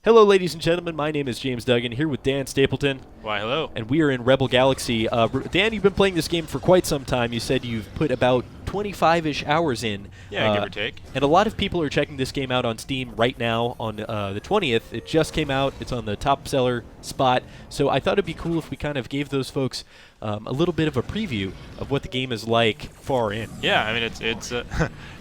Hello, ladies and gentlemen. My name is James Duggan, here with Dan Stapleton. Why, hello. And we are in Rebel Galaxy. Dan, you've been playing this game for quite some time. You said you've put about 25-ish hours in. Yeah, give or take. And a lot of people are checking this game out on Steam right now on the 20th. It just came out. It's on the top seller spot. So I thought it'd be cool if we kind of gave those folks a little bit of a preview of what the game is like far in. Yeah, I mean, it's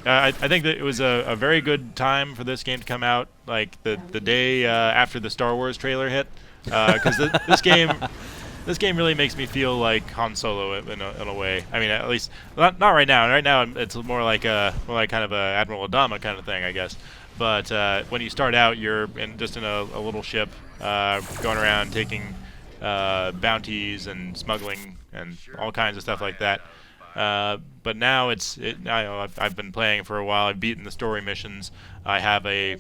I think that it was a very good time for this game to come out, like the day after the Star Wars trailer hit, because this game really makes me feel like Han Solo in a way. I mean, at least not right now. Right now, it's more like kind of a Admiral Adama kind of thing, I guess. But when you start out, you're just in a little ship, going around taking bounties and smuggling and all kinds of stuff like that. But now I've been playing for a while. I've beaten the story missions. I have a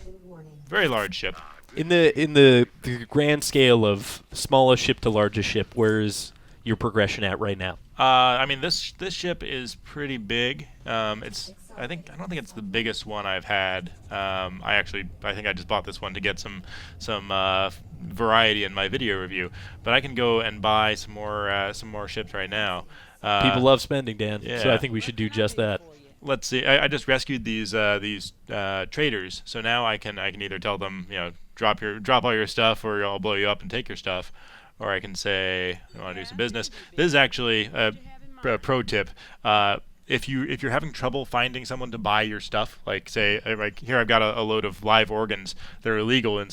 very large ship. In the grand scale of smallest ship to largest ship, where's your progression at right now? I mean, this ship is pretty big. I don't think it's the biggest one I've had. I think I just bought this one to get some variety in my video review. But I can go and buy some more ships right now. People love spending, Dan. Yeah. So I think we should do just that. Let's see. I just rescued these traders, so now I can either tell them, drop all your stuff, or I'll blow you up and take your stuff, or I can say I want to do some business. This is actually a pro tip. If you're having trouble finding someone to buy your stuff, like here I've got a load of live organs that are illegal on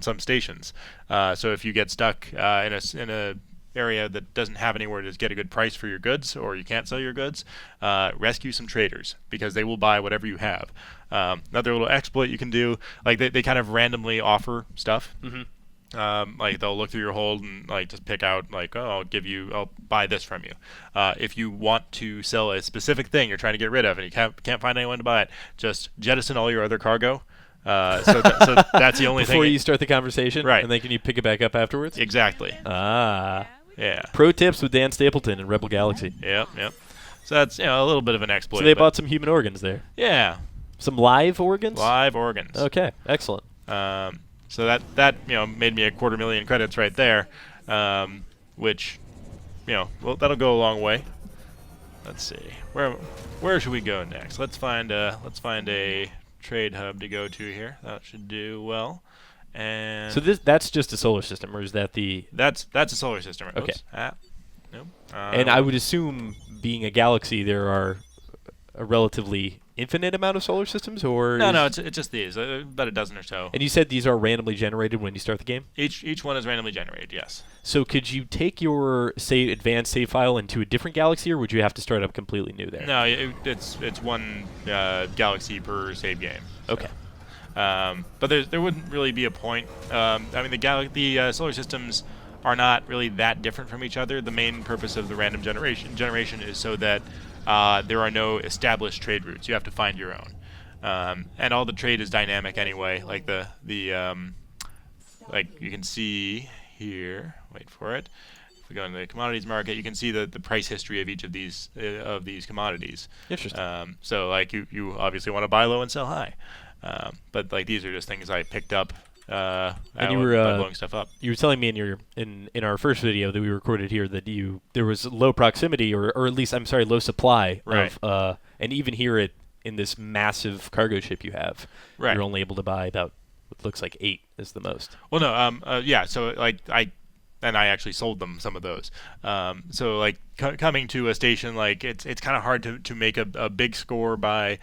some stations. So if you get stuck in a area that doesn't have anywhere to get a good price for your goods, or you can't sell your goods, rescue some traders, because they will buy whatever you have. Another little exploit you can do, like they kind of randomly offer stuff. Mm-hmm. Like they'll look through your hold and just pick out, like, oh, I'll buy this from you. If you want to sell a specific thing you're trying to get rid of and you can't find anyone to buy it, just jettison all your other cargo. So that's the only thing. Before you start the conversation, right? And then can you pick it back up afterwards? Exactly. Yeah. Pro tips with Dan Stapleton in Rebel Galaxy. Yep. So that's a little bit of an exploit. So they bought some human organs there. Yeah. Some live organs. Live organs. Okay, excellent. So that made me 250,000 credits right there, which that'll go a long way. Let's see, where should we go next? Let's find a trade hub to go to here. That should do well. And so that's just a solar system, or is that the? That's a solar system. Okay. Nope. And I would assume, being a galaxy, there are a relatively infinite amount of solar systems, or no, it's just these, about a dozen or so. And you said these are randomly generated when you start the game? Each one is randomly generated, yes. So could you take your advanced save file into a different galaxy, or would you have to start up completely new there? No, it's one galaxy per save game. So. Okay. But there wouldn't really be a point. I mean, the solar systems are not really that different from each other. The main purpose of the random generation is so that there are no established trade routes. You have to find your own, and all the trade is dynamic anyway. Like like you can see here. Wait for it. If we go into the commodities market, you can see the price history of each of these commodities. Interesting. So like you obviously want to buy low and sell high. But like these are just things I picked up and you were by blowing stuff up. You were telling me in our first video that we recorded here that there was low proximity, or at least low supply, right, of and even here in this massive cargo ship you have, right, you're only able to buy about what looks like 8 is the most. Well, no, yeah. So like I actually sold them some of those. So like coming to a station, like it's kind of hard to make a big score by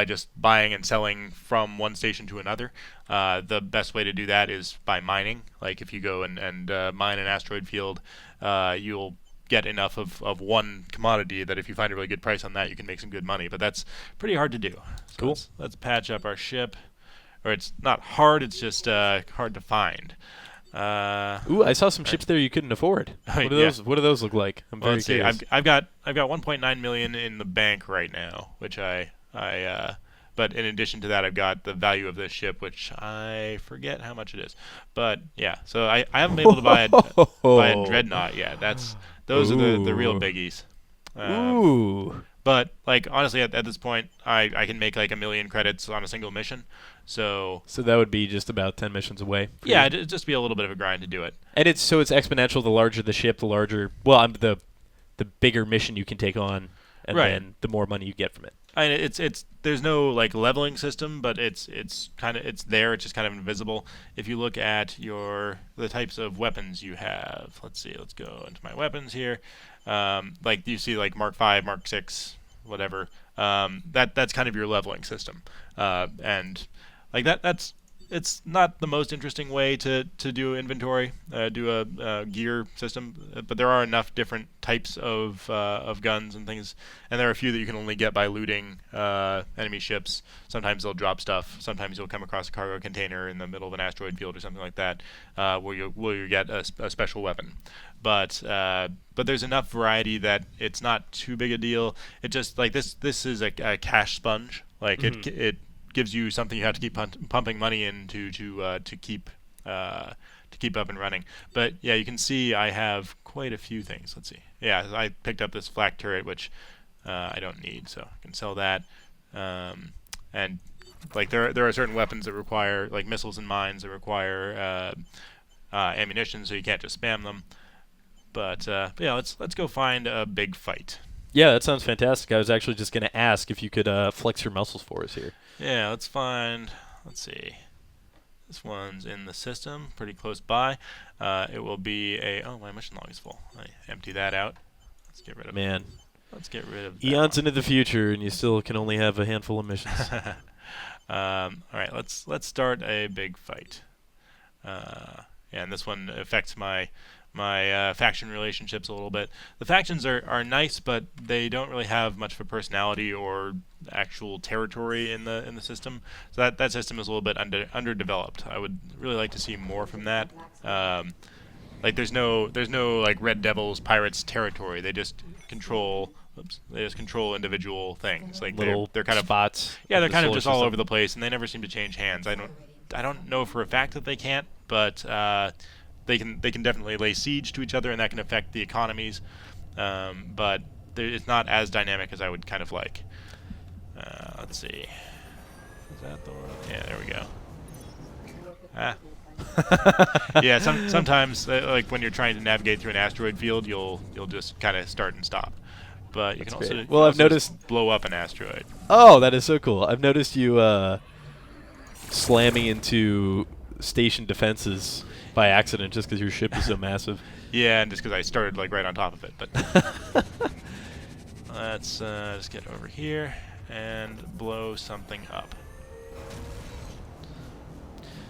just buying and selling from one station to another. The best way to do that is by mining. Like if you go and mine an asteroid field, you'll get enough of one commodity that if you find a really good price on that, you can make some good money. But that's pretty hard to do. So cool. Let's patch up our ship. Or it's not hard, it's just hard to find. Ooh, I saw some ships there you couldn't afford. What do those look like? I'm very curious. I've got 1.9 million in the bank right now, which but in addition to that, I've got the value of this ship, which I forget how much it is. But yeah, so I haven't been able to buy a dreadnought yet. Those are the real biggies. Ooh. But like honestly, at this point, I can make like 1,000,000 credits on a single mission. So So that would be just about 10 missions away. For yeah, you. it'd just be a little bit of a grind to do it. And it's exponential. The larger the ship, the larger. Well, the bigger mission you can take on, and Right. then the more money you get from it. I mean, it's there's no like leveling system, but it's kind of it's there. It's just kind of invisible. If you look at the types of weapons you have, let's see. Let's go into my weapons here. Like you see, like Mark 5, Mark 6, whatever. That's kind of your leveling system, and like it's not the most interesting way to do inventory, do a gear system, but there are enough different types of guns and things, and there are a few that you can only get by looting enemy ships. Sometimes they'll drop stuff. Sometimes you'll come across a cargo container in the middle of an asteroid field or something like that, where you get a special weapon. But there's enough variety that it's not too big a deal. It just like this is a cash sponge. Like it gives you something you have to keep pumping money into to keep up and running. But yeah, you can see I have quite a few things. Let's see. Yeah, I picked up this flak turret, which I don't need, so I can sell that. And like there are certain weapons that require like missiles and mines that require ammunition, so you can't just spam them. But yeah, let's go find a big fight. Yeah, that sounds fantastic. I was actually just going to ask if you could flex your muscles for us here. Yeah, let's see. This one's in the system, pretty close by. It will be oh, my mission log is full. I empty that out. Let's get rid of Man. Let's get rid of that Eons one. into the future, and you still can only have a handful of missions. All right, let's start a big fight. Yeah, and this one affects my faction relationships a little bit. The factions are nice, but they don't really have much of a personality or actual territory in the system. So that system is a little bit underdeveloped. I would really like to see more from that. Like there's no like Red Devils pirates territory. They just control. They just control individual things. Like they're kind of spots. Yeah, they're the kind of solar just all system. over the place, and they never seem to change hands. I don't know for a fact that they can't, but they can definitely lay siege to each other, and that can affect the economies. But it's not as dynamic as I would kind of like. Let's see. Is that the one? Yeah, there we go. Yeah, sometimes like when you're trying to navigate through an asteroid field, you'll just kind of start and stop. But you That's can also great. Well, I've noticed just blow up an asteroid. Oh, that is so cool. I've noticed you slamming into station defenses by accident just because your ship is so massive. Yeah, and just because I started like right on top of it. But let's just get over here and blow something up.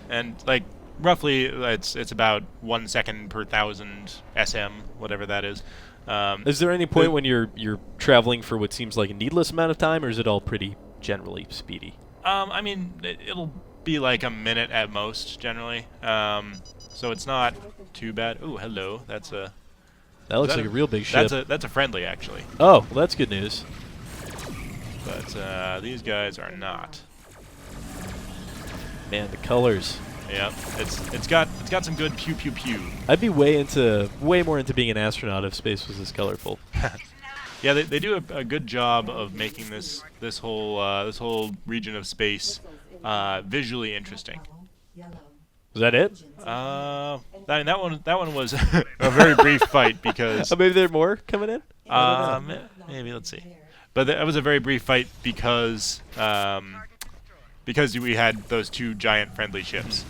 And like roughly, it's about 1 second per 1,000 SM, whatever that is. Is there any point when you're traveling for what seems like a needless amount of time, or is it all pretty generally speedy? I mean, it'll be like a minute at most, generally. So it's not too bad. Ooh, hello. That looks like a real big ship. That's a friendly, actually. Oh, well, that's good news. But these guys are not. Man, the colors. Yep, it's got some good pew pew pew. I'd be way more into being an astronaut if space was this colorful. Yeah, they do a good job of making this whole region of space visually interesting. Was that it? I mean, that one was a very brief fight because Maybe there are more coming in. I don't know. maybe let's see, but that was a very brief fight because we had those two giant friendly ships.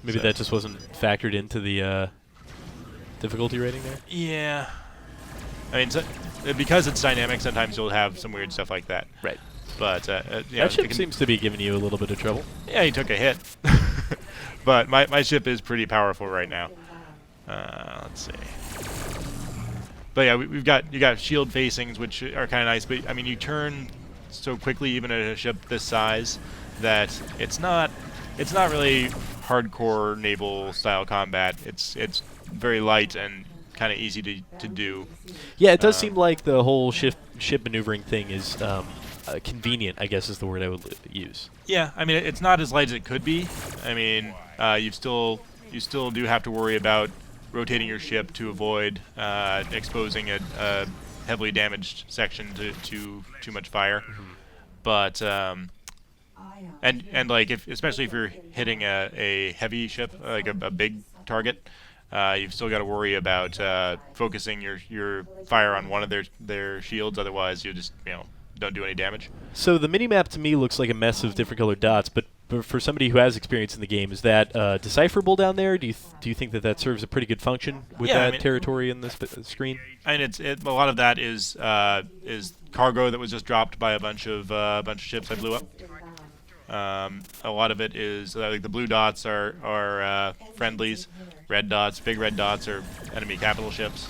Maybe that just wasn't factored into the difficulty rating there. Yeah, I mean, because it's dynamic, sometimes you'll have some weird stuff like that. Right. But That ship seems to be giving you a little bit of trouble. Yeah, he took a hit. But my ship is pretty powerful right now. Let's see. But yeah, you got shield facings, which are kind of nice. But I mean, you turn so quickly, even at a ship this size, that it's not really hardcore naval style combat. It's very light and kind of easy to do. Yeah, it does seem like the whole ship maneuvering thing is convenient, I guess is the word I would use. Yeah, I mean, it's not as light as it could be. I mean, you still do have to worry about rotating your ship to avoid exposing a heavily damaged section to too much fire. But and like especially if you're hitting a heavy ship, like a big target, you've still got to worry about focusing your fire on one of their shields. Otherwise, you just don't do any damage. So the minimap to me looks like a mess of different colored dots, but for somebody who has experience in the game, is that decipherable down there? Do you think that serves a pretty good function with that territory in this screen? I mean, a lot of that is cargo that was just dropped by a bunch of ships I blew up. A lot of it is like the blue dots are friendlies, red dots, big red dots are enemy capital ships.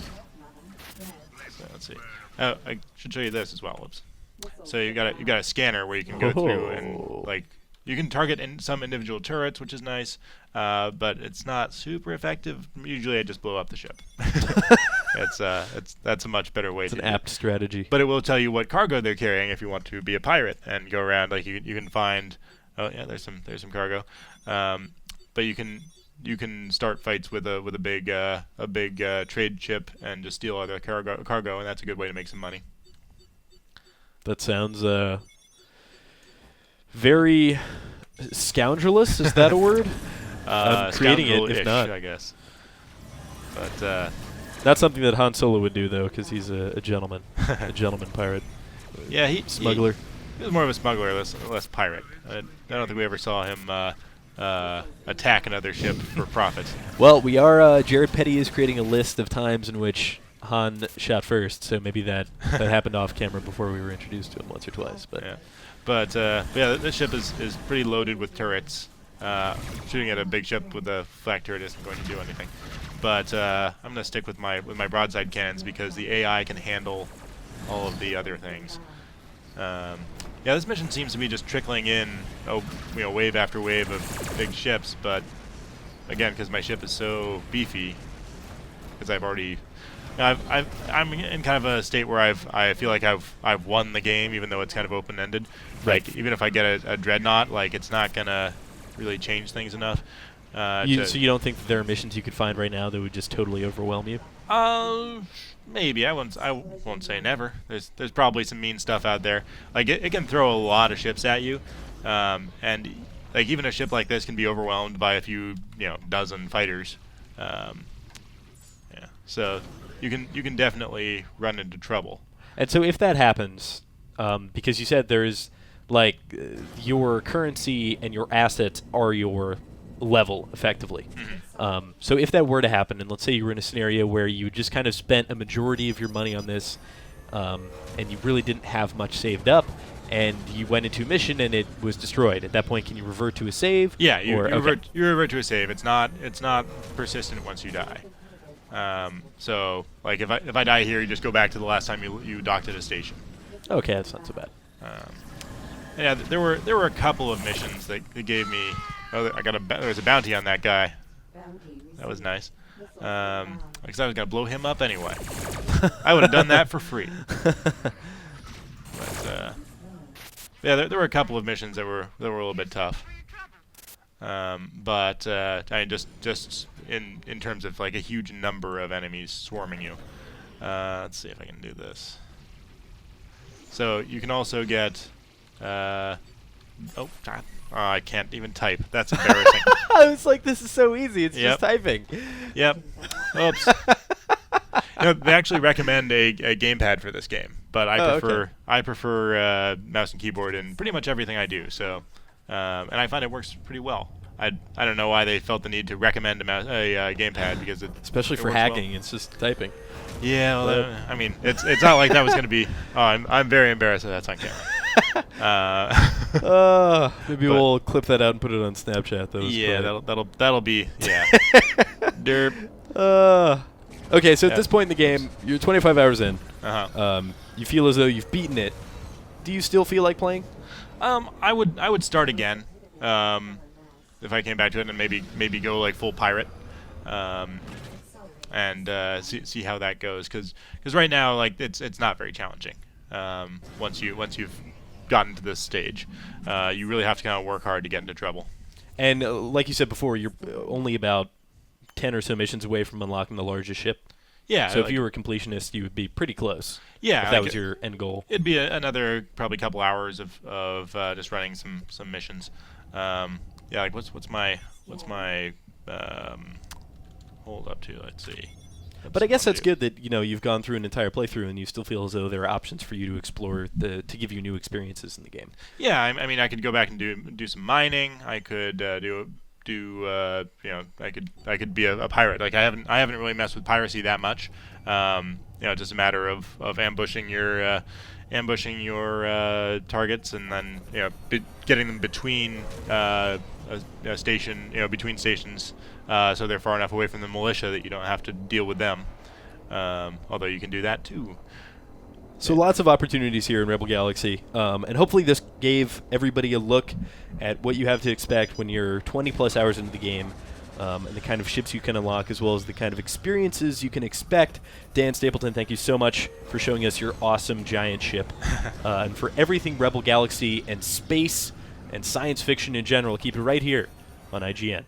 So let's see. Oh, I should show you this as well. Oops. So you got a scanner where you can go through and like you can target in some individual turrets, which is nice, but it's not super effective. Usually, I just blow up the ship. That's a much better way. It's an apt strategy. But it will tell you what cargo they're carrying if you want to be a pirate and go around. Like you can find. Oh yeah, there's some cargo. But you can start fights with a big trade ship and just steal other cargo, and that's a good way to make some money. That sounds very scoundrelous. Is that a word? I'm creating it, if not. I guess. But not something that Han Solo would do, though, because he's a gentleman, a gentleman pirate. Yeah, smuggler. He was more of a smuggler, less pirate. I don't think we ever saw him attack another ship for profit. Well, we are. Jared Petty is creating a list of times in which Han shot first, so maybe that happened off camera before we were introduced to him once or twice. But yeah, this ship is pretty loaded with turrets. Shooting at a big ship with a flak turret isn't going to do anything. But I'm going to stick with my broadside cannons because the AI can handle all of the other things. Yeah, this mission seems to be just trickling in, wave after wave of big ships. But again, because my ship is so beefy, because I've already. I'm in kind of a state where I feel like I've won the game, even though it's kind of open-ended. Right. Like even if I get a dreadnought, like it's not gonna really change things enough. So you don't think that there are missions you could find right now that would just totally overwhelm you? Maybe I won't say never. There's probably some mean stuff out there. Like it can throw a lot of ships at you, and like even a ship like this can be overwhelmed by a few dozen fighters. Yeah, so. You can definitely run into trouble. And so if that happens, because you said there's like your currency and your assets are your level effectively. Mm-hmm. So if that were to happen, and let's say you were in a scenario where you just kind of spent a majority of your money on this, and you really didn't have much saved up, and you went into a mission and it was destroyed. At that point, can you revert to a save? Yeah, you revert to a save. It's not persistent once you die. So like if I die here, you just go back to the last time you docked at a station. Okay, that's not so bad. Yeah, there were a couple of missions that gave me. Oh, there was a bounty on that guy. That was nice. Because I was gonna blow him up anyway. I would have done that for free. But yeah, there were a couple of missions that were a little bit tough. But I mean, just in terms of like a huge number of enemies swarming you. Let's see if I can do this. So you can also get. Oh God! I can't even type. That's embarrassing. I was like, this is so easy. It's just typing. Yep. Oops. They actually recommend a gamepad for this game, but I prefer mouse and keyboard in pretty much everything I do. So, and I find it works pretty well. I don't know why they felt the need to recommend a gamepad because especially for hacking, it's just typing. Yeah, well, I mean, it's not like that was going to be. Oh, I'm very embarrassed that that's on camera. Maybe we'll clip that out and put it on Snapchat. Yeah, that'll be derp. Okay, so at this point in the game, you're 25 hours in. Uh-huh. You feel as though you've beaten it. Do you still feel like playing? I would start again. If I came back to it and maybe go like full pirate, and see how that goes. Because right now like it's not very challenging. Once you've gotten to this stage, you really have to kind of work hard to get into trouble. And like you said before, you're only about 10 or so missions away from unlocking the largest ship. Yeah. So if you were a completionist, you would be pretty close. Yeah, if that was your end goal. It'd be another probably couple hours of just running some missions. Yeah, like what's my hold up to? Let's see. But I guess that's good that you've gone through an entire playthrough and you still feel as though there are options for you to explore to give you new experiences in the game. Yeah, I mean, I could go back and do some mining. I could I could be a pirate. Like I haven't really messed with piracy that much. Just a matter of ambushing your targets and then getting them between a station, between stations, so they're far enough away from the militia that you don't have to deal with them. Although you can do that too. So lots of opportunities here in Rebel Galaxy, and hopefully this gave everybody a look at what you have to expect when you're 20 plus hours into the game, and the kind of ships you can unlock, as well as the kind of experiences you can expect. Dan Stapleton, thank you so much for showing us your awesome giant ship, and for everything Rebel Galaxy and space and science fiction in general. Keep it right here on IGN.